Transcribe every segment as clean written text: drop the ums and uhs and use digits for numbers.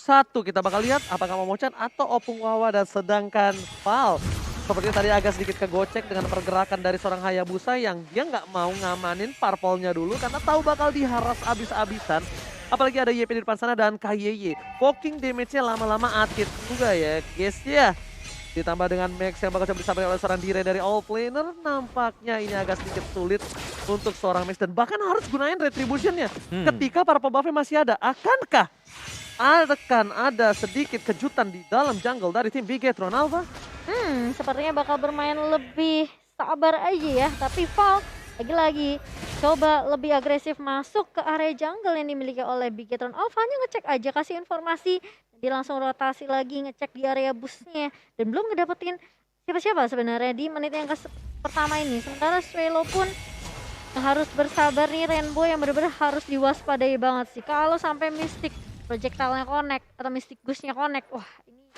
satu kita bakal lihat apakah Momochan atau Opung Wawa dan sedangkan Val. Sepertinya tadi agak sedikit kegocek dengan pergerakan dari seorang Hayabusa yang dia nggak mau ngamanin purple-nya dulu karena tahu bakal diharas abis-abisan. Apalagi ada YP di depan sana dan KYY. Poking damage-nya lama-lama atit juga ya guys ya. Ditambah dengan Max yang bakal coba disampaikan oleh seorang Dire dari all planer. Nampaknya ini agak sedikit sulit untuk seorang Max. Dan bahkan harus gunain retribution-nya. Ketika para pembuffnya masih ada. Akankah akan ada sedikit kejutan di dalam jungle dari tim Bigetron Alpha? Sepertinya bakal bermain lebih sabar aja ya. Tapi Val lagi-lagi coba lebih agresif masuk ke area jungle yang dimiliki oleh Bigetron Alpha. Hanya ngecek aja, kasih informasi. Dia langsung rotasi lagi, ngecek di area busnya. Dan belum ngedapetin siapa-siapa sebenarnya di menit yang pertama ini. Sementara Swelo pun harus bersabar nih, Rainbow yang benar-benar harus diwaspadai banget sih. Kalau sampai Mystic projectile-nya connect atau Mystic Ghost-nya connect, wah ini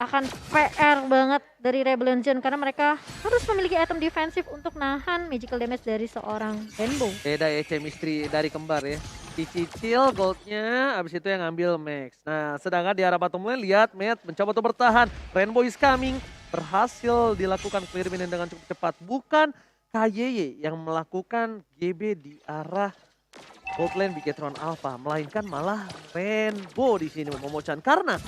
akan PR banget dari Rebellion Zone karena mereka harus memiliki item defensif untuk nahan magical damage dari seorang Rainbow. Beda ya chemistry dari kembar ya. Dicicil goldnya, abis itu yang ngambil Max. Nah sedangkan di arah bottom lane lihat Matt mencoba untuk bertahan. Rainbow is coming, berhasil dilakukan clear minion dengan cukup cepat. Bukan KYY yang melakukan GB di arah bot lane Bigetron Alpha, melainkan malah Rainbow di sini Momochan karena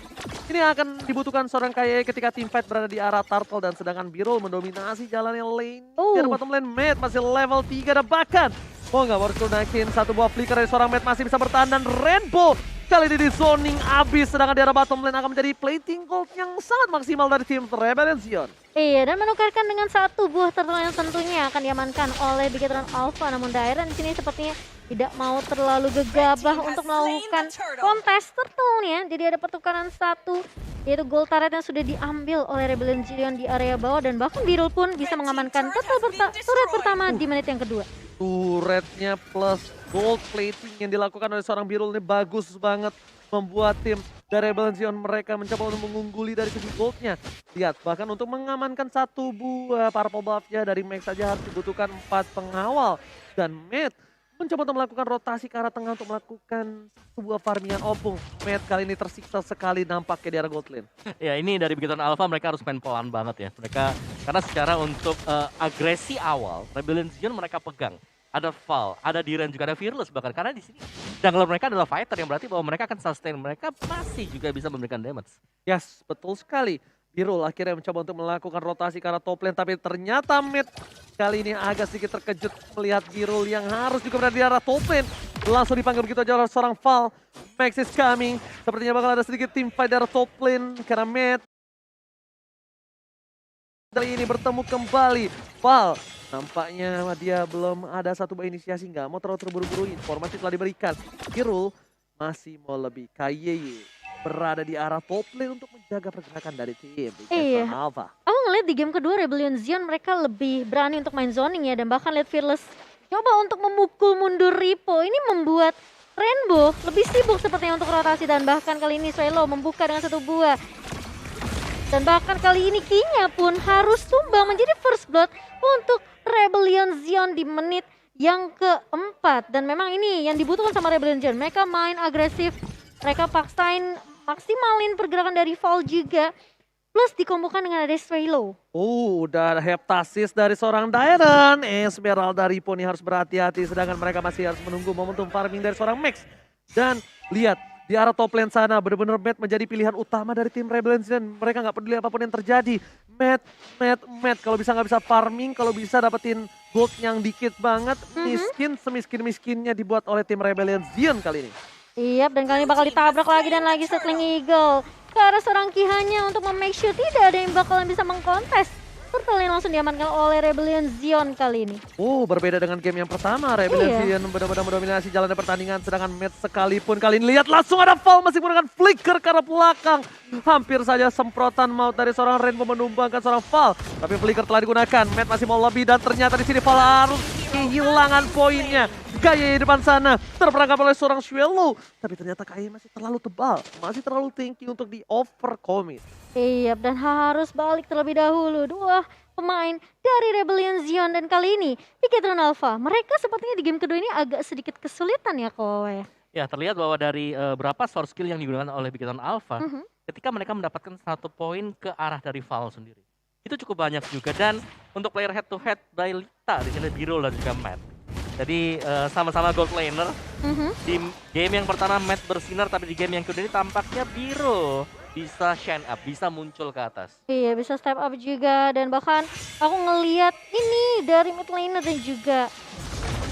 ini akan dibutuhkan seorang KYY ketika team fight berada di arah Turtle dan sedangkan Birol mendominasi jalannya lane. Di arah bottom lane Matt masih level 3 dan bahkan mau nggak harus gunakin satu buah flicker dari seorang Matt masih bisa bertahan dan Rainbow kali ini di zoning abis sedangkan di arah bottom lane akan menjadi plating gold yang sangat maksimal dari tim Rebellion Zion. Iya, dan menukarkan dengan satu buah turtle yang tentunya akan diamankan oleh Bigetron Alpha. Namun Dairon di sini sepertinya tidak mau terlalu gegabah untuk melakukan kontes turtle-nya. Jadi ada pertukaran satu, yaitu gold turret yang sudah diambil oleh Rebellion Zion di area bawah. Dan bahkan Birol pun bisa mengamankan turret pertama di menit yang kedua. Turretnya plus gold plating yang dilakukan oleh seorang Birol ini bagus banget. Membuat tim dari Rebellion Zion mereka mencoba untuk mengungguli dari segi goldnya. Lihat, bahkan untuk mengamankan satu buah purple buff-nya dari Max saja harus dibutuhkan 4 pengawal. Dan Matt mencoba untuk melakukan rotasi ke arah tengah untuk melakukan sebuah farmingan Opung. Matt kali ini tersiksa sekali nampaknya di arah gold lane. Ya ini dari Bigetron Alpha mereka harus main pelan banget ya. Karena secara untuk agresi awal, Rebellion Zion mereka pegang. Ada Val, ada Diren juga ada Fearless bahkan karena di sini jungler mereka adalah fighter yang berarti bahwa mereka akan sustain, mereka masih juga bisa memberikan damage. Yes, betul sekali. Birol akhirnya mencoba untuk melakukan rotasi ke arah top lane tapi ternyata Matt kali ini agak sedikit terkejut melihat Birol yang harus juga berada di arah top lane. Langsung dipanggil begitu aja oleh seorang Val. Max is coming. Sepertinya bakal ada sedikit team fight di arah top lane karena Matt kali ini bertemu kembali. Val nampaknya dia belum ada satu inisiasi, nggak mau terlalu terburu-buru. Informasi telah diberikan. Birol masih mau lebih. KYY berada di arah top lane untuk menjaga pergerakan dari tim Bigetron Alpha. Aku ngeliat di game kedua Rebellion Zion mereka lebih berani untuk main zoning ya. Dan bahkan lihat Fearless coba untuk memukul mundur Ripo. Ini membuat Rainbow lebih sibuk sepertinya untuk rotasi. Dan bahkan kali ini Swelo membuka dengan satu buah. Dan bahkan kali ini Kinya pun harus tumbang menjadi first blood untuk Rebellion Zion di menit yang keempat. Dan memang ini yang dibutuhkan sama Rebellion Zion. Mereka main agresif, mereka paksain maksimalin pergerakan dari Val juga. Plus dikombokan dengan ada Swelo. Udah ada heptasis dari seorang Dairon. Esmeralda Ripo nih harus berhati-hati. Sedangkan mereka masih harus menunggu momentum farming dari seorang Max. Dan lihat di arah top lane sana benar-benar Matt menjadi pilihan utama dari tim Rebellion Zion. Mereka nggak peduli apapun yang terjadi. Matt. Kalau bisa nggak bisa farming, kalau bisa dapetin gold yang dikit banget. Miskin, semiskin-miskinnya dibuat oleh tim Rebellion Zion kali ini. Iya, dan kali ini bakal ditabrak lagi dan lagi settling Eagle ke arah seorang Kihanya untuk make sure tidak ada yang bakalan bisa mengkontes. Turtle yang langsung diamankan oleh Rebellion Zion kali ini. Berbeda dengan game yang pertama. Rebellion Zion benar-benar mendominasi jalannya pertandingan. Sedangkan Matt sekalipun kali ini lihat langsung ada Val masih menggunakan flicker ke arah belakang. Hampir saja semprotan maut dari seorang Rainbow menumbangkan seorang Val. Tapi flicker telah digunakan. Matt masih mau lebih dan ternyata di sini Val harus kehilangan poinnya. Gaya di depan sana terperangkap oleh seorang Swelo. Tapi ternyata kayaknya masih terlalu tebal. Masih terlalu tinggi untuk di overcommit. Iya, dan harus balik terlebih dahulu. Dua pemain dari Rebellion Zion dan kali ini Bigetron Alpha. Mereka sepertinya di game kedua ini agak sedikit kesulitan ya Kowe. Ya, terlihat bahwa dari berapa source skill yang digunakan oleh Bigetron Alpha, Mhm. ketika mereka mendapatkan 1 poin ke arah dari Val sendiri. Itu cukup banyak juga, dan untuk player head to head by Lita di sini Birul dan juga Matt. Jadi sama-sama gold laner. Mhm. Di game yang pertama Matt bersinar, tapi di game yang kedua ini tampaknya Birul bisa shine up, bisa muncul ke atas. Iya, bisa step up juga, dan bahkan aku ngelihat ini dari mid laner dan juga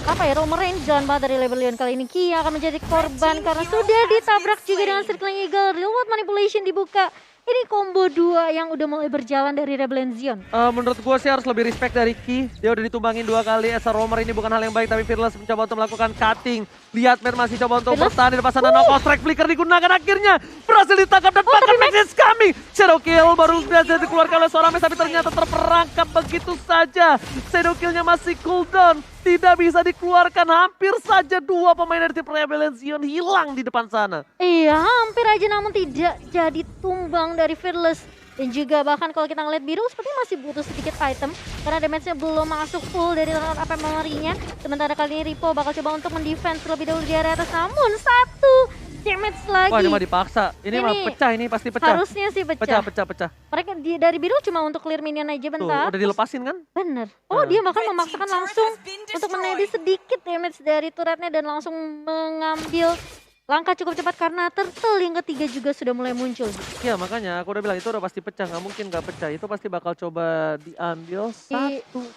apa ya, Roamer range jalan banget dari Rebellion. Kali ini Kia akan menjadi korban karena sudah ditabrak juga dengan Circling Eagle. Real World Manipulation dibuka. Ini combo 2 yang udah mulai berjalan dari Rebellion Zion. Menurut gue sih harus lebih respect dari Ki. Dia udah ditumbangin 2 kali. Esa Roamer ini bukan hal yang baik, tapi Fearless mencoba untuk melakukan cutting. Lihat Matt masih coba untuk Fearless? bertahan di depan sana. Knockout strike flicker digunakan akhirnya. Berhasil ditangkap dan bahkan Max is coming. Shadow kill baru bisa dikeluarkan oleh seorang Max, tapi ternyata terperangkap begitu saja. Shadow killnya masih cooldown. Tidak bisa dikeluarkan, hampir saja 2 pemain dari tim Rebellion Zion hilang di depan sana. Iya, hampir aja namun tidak jadi tumbang dari Fearless. Dan juga bahkan kalau kita ngeliat biru sepertinya masih butuh sedikit item karena damage-nya belum masuk full dari round AP memory-nya. Sementara kali ini Ripo bakal coba untuk mendefense terlebih dahulu di area atas, namun 1 damage lagi. Wah, ini mah dipaksa. Ini mah pecah, ini pasti pecah. Harusnya sih pecah. Pecah. Mereka dari biru cuma untuk clear minion aja Tuh, bentar. udah dilepasin kan? Bener. Oh, dia bahkan memaksakan langsung untuk menebis sedikit damage dari turretnya dan langsung mengambil langkah cukup cepat karena turtle yang ketiga juga sudah mulai muncul. Iya, makanya aku udah bilang itu udah pasti pecah, nggak mungkin nggak pecah. Itu pasti bakal coba diambil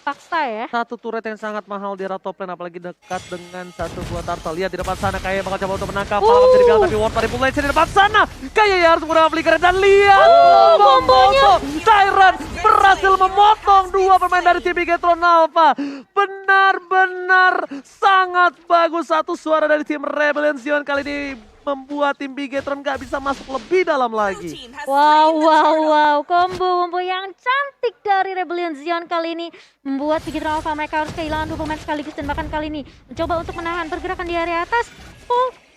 Paksa ya. satu turret yang sangat mahal di top lane, apalagi dekat dengan satu buah turtle. Lihat di depan sana kayak bakal coba untuk menangkap. Malah bisa dibilang, tapi Ward manipulation di depan sana. Kayak ya harus menggunakan flicker dan lihat kombonya. Tyrant berhasil memotong 2 pemain dari tim Bigetron Alpha. Benar-benar sangat bagus. Satu suara dari tim Rebellion Zion kali ini membuat tim Bigetron gak bisa masuk lebih dalam lagi. Wow. Combo yang cantik dari Rebellion Zion kali ini membuat Bigetron Alpha mereka harus kehilangan 2 pemain sekaligus dan bahkan kali ini mencoba untuk menahan pergerakan di area atas.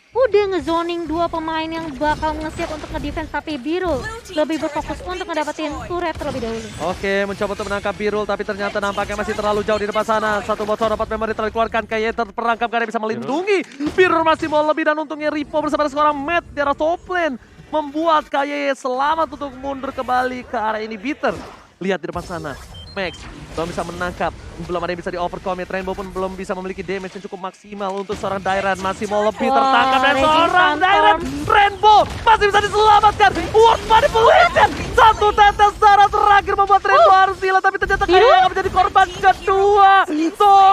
Udah ngezoning 2 pemain yang bakal nge-siap untuk nge-defense, tapi Birul lebih berfokus untuk ngedapetin turret terlebih dahulu. Oke, mencoba untuk menangkap Birul, tapi ternyata nampaknya masih terlalu jauh di depan sana. Satu botol dapat memory telah dikeluarkan, kayak terperangkap karena bisa melindungi. Birul masih mau lebih dan untungnya Ripo bersama seorang Matt di arah top lane membuat KYE selamat untuk mundur kembali ke arah inhibitor. Lihat di depan sana, Max belum bisa menangkap, belum ada yang bisa di-overcommit. Rainbow pun belum bisa memiliki damage yang cukup maksimal untuk seorang Dairan. Masih mau lebih tertangkap dan seorang Dairan. Rainbow masih bisa diselamatkan. Ward manipulation. Satu tetes darah terakhir membuat Rainbow harus hilang, tapi ternyata kayak akan menjadi korban kedua.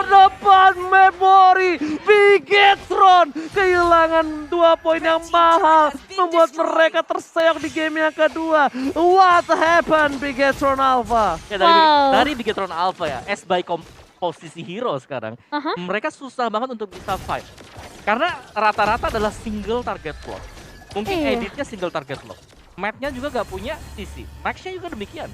Depan memory. Bigetron kehilangan 2 poin yang mahal, membuat mereka terseok di game yang kedua. What happened Bigetron Alpha? Ya, Wow. dari Bigetron Alpha ya, as by komposisi hero sekarang, mereka susah banget untuk bisa fight. Karena rata-rata adalah single target lock. Mungkin editnya single target lock. Matnya juga gak punya CC, Max-nya juga demikian.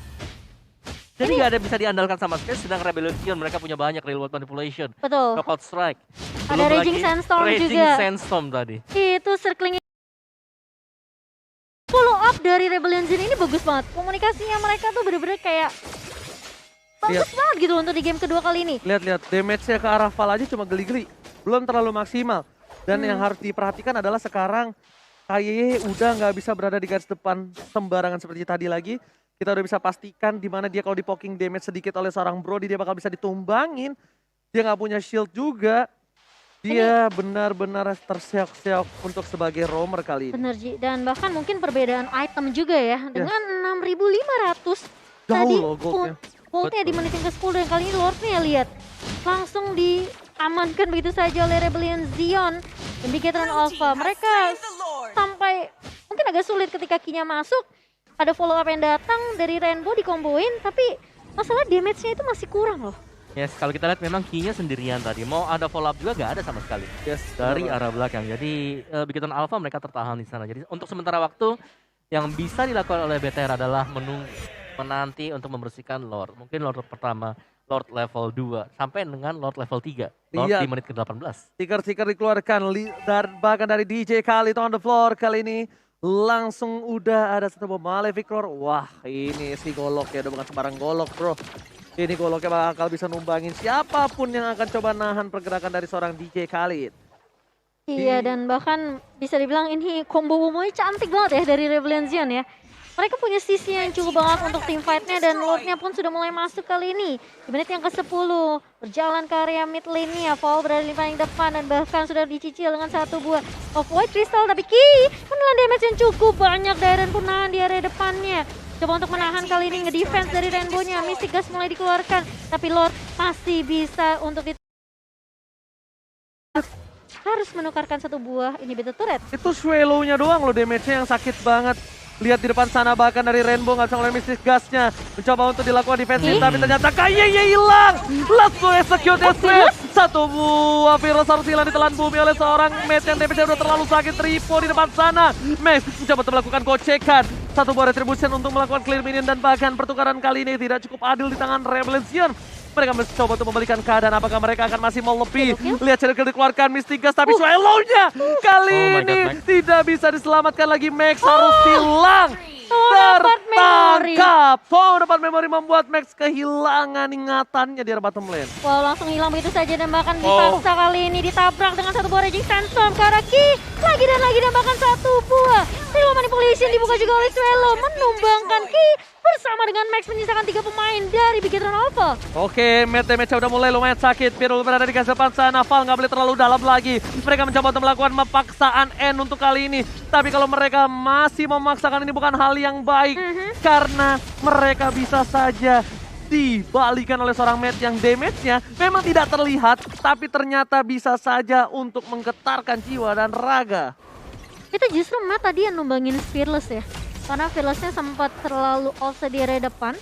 Jadi gak ada bisa diandalkan sama sekali, sedang Rebellion Zion mereka punya banyak real world manipulation. Betul. Knockout strike. Ada Belum Raging lagi Sandstorm Raging juga. Sandstorm tadi. Itu circling follow up dari Rebellion Zion ini bagus banget. Komunikasinya mereka tuh bener-bener kayak bagus banget gitu untuk di game kedua kali ini. Lihat damage-nya ke arah Val aja cuma geli-geli, belum terlalu maksimal. Dan yang harus diperhatikan adalah sekarang KYE udah nggak bisa berada di garis depan sembarangan seperti tadi lagi. Kita udah bisa pastikan di mana dia kalau di poking damage sedikit oleh seorang Brody dia bakal bisa ditumbangin. Dia nggak punya shield juga. Dia benar-benar terseok-seok untuk sebagai roamer kali ini. Bener Ji, dan bahkan mungkin perbedaan item juga ya. Dengan 6.500 Jauh loh goldnya. Goldnya di menit yang ke-10 dan kali ini Lordnya lihat. Langsung diamankan begitu saja oleh Rebellion Zion dan Bigetron Alpha. Mereka sampai mungkin agak sulit ketika Kinya masuk. Ada follow up yang datang dari Rainbow dikomboin, tapi masalah damage-nya itu masih kurang loh. Yes, kalau kita lihat memang key-nya sendirian tadi. Mau ada follow up juga gak ada sama sekali. Yes, Dari arah belakang. Jadi Bigetron Alpha mereka tertahan di sana. Jadi untuk sementara waktu yang bisa dilakukan oleh BTR adalah menanti untuk membersihkan Lord. Mungkin Lord pertama, Lord level 2 sampai dengan Lord level 3. Lord Iya. di menit ke-18. Stiker-stiker dikeluarkan bahkan dari DJ Khalid on the floor kali ini. Langsung udah ada satu Malefic Roar. Wah, ini si golok ya, udah bukan sembarang golok bro. Ini goloknya bakal bisa numbangin siapapun yang akan coba nahan pergerakan dari seorang DJ Khalid. Iya, dan bahkan bisa dibilang ini combo-combonya cantik banget ya dari Rebellion Zion ya. Mereka punya sisi yang cukup banget untuk team fight-nya dan Lord-nya pun sudah mulai masuk kali ini. Di menit yang ke-10, berjalan ke area mid lane-nya, Fall berada di paling depan dan bahkan sudah dicicil dengan satu buah of White Crystal. Tapi Ki menelan damage yang cukup banyak, Darren pun nahan di area depannya. Coba untuk menahan kali ini, nge-defense dari Rainbow-nya, Mystic Gas mulai dikeluarkan. Tapi Lord masih bisa untuk harus menukarkan satu buah inhibitor turret. Itu swallow-nya doang loh damage-nya yang sakit banget. Lihat di depan sana bahkan dari Rainbow nggak bisa ngeluarin Mystic Gas-nya. Mencoba untuk dilakukan defensif tapi ternyata kayaknya hilang. Let's go execute as well. Satu buah virus harus hilang ditelan bumi oleh seorang mate yang damage-nya udah terlalu sakit. Ripo di depan sana. Max mencoba untuk melakukan gocekan. Satu buah retribution untuk melakukan clear minion dan bahkan pertukaran kali ini tidak cukup adil di tangan Rebellion Zion. Mereka mencoba untuk membalikan keadaan, apakah mereka akan masih mau lebih. Lihat Shadow Kill dikeluarkan Mystic Gas tapi swallow-nya kali ini tidak bisa diselamatkan lagi. Max harus hilang. Tertangkap. Dapat memori membuat Max kehilangan ingatannya di bottom lane. Wow, langsung hilang begitu saja dan bahkan dipaksa kali ini ditabrak dengan satu buah Raging Sandstorm ke arah Ki. Lagi dan bahkan satu buah Real Manipulation dibuka juga oleh Swallow, menumbangkan Ki bersama dengan Max menyisakan 3 pemain dari Bigetron Alpha. Oke, damage-nya udah mulai lumayan sakit. Pirul berada di garis depan sana. Val nggak boleh terlalu dalam lagi. Mereka mencoba untuk melakukan pemaksaan N untuk kali ini. Tapi kalau mereka masih memaksakan ini bukan hal yang baik. Karena mereka bisa saja dibalikan oleh seorang mate yang damage-nya memang tidak terlihat. Tapi ternyata bisa saja untuk menggetarkan jiwa dan raga. Itu justru Matt tadi yang numbangin Fearless ya. Karena Fearless-nya sempat terlalu offset di area depan.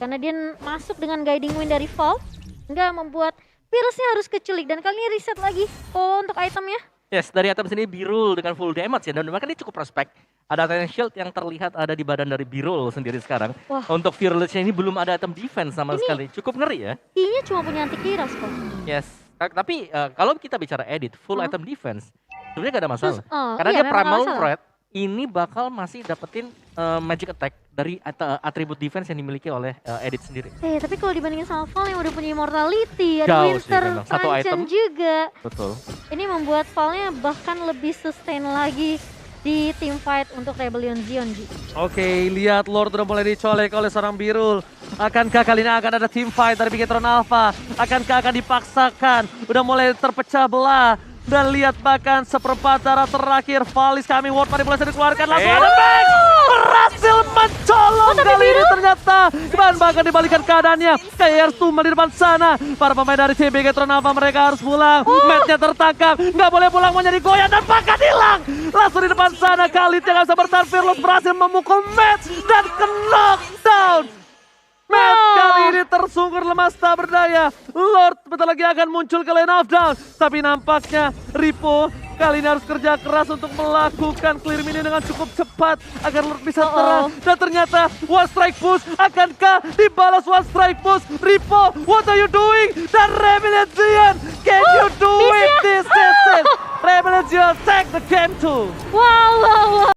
Karena dia masuk dengan guiding wind dari Val. Nggak membuat Fearless-nya harus keculik. Dan kali ini reset lagi untuk itemnya. Yes, dari item sini Birul dengan full damage ya. Dan bahkan ini cukup prospek. Ada Titan Shield yang terlihat ada di badan dari Birul sendiri sekarang. Wah. Untuk Fearless-nya ini belum ada item defense sama sekali. Cukup ngeri ya. Kayaknya cuma punya anti kiras kok. Yes. Tapi kalau kita bicara edit, full item defense, sebenarnya gak ada masalah. Karena Iya, dia memang primal nggak masalah. threat, ini bakal masih dapetin magic attack dari atribut defense yang dimiliki oleh edit sendiri. Tapi kalau dibandingin sama Val yang udah punya immortality, ada Jauh sih Winter memang. Satu Truncheon item. juga. Betul. Ini membuat Val-nya bahkan lebih sustain lagi di team fight untuk Rebellion Zion. Oke, lihat Lord udah mulai dicolek oleh seorang Birul. Akankah kali ini akan ada team fight dari Bigetron Alpha? Akankah akan dipaksakan? Udah mulai terpecah belah. Dan lihat bahkan seperempat darah terakhir Valis kami World Manipulation dikeluarkan langsung ada Max berhasil mencolong kali ini ternyata dan bahkan dibalikan keadaannya kayak Tumal di depan sana. Para pemain dari CB Bigetron Alpha mereka harus pulang. Match-nya tertangkap, nggak boleh pulang mau jadi goyang dan bahkan hilang. Langsung di depan sana Khalid yang nggak bisa bertahan. Fearless berhasil memukul Match dan knockdown. Matt kali ini tersungkur lemas tak berdaya. Lord bentar lagi akan muncul ke lane of down. Tapi nampaknya Ripo kali ini harus kerja keras untuk melakukan clear minion dengan cukup cepat agar Lord bisa terang. Dan ternyata one strike push. Akankah dibalas one strike push? Ripo, what are you doing? Dan Rebellion Zion, can you do it this season? Rebellion Zion take the game too. Wow.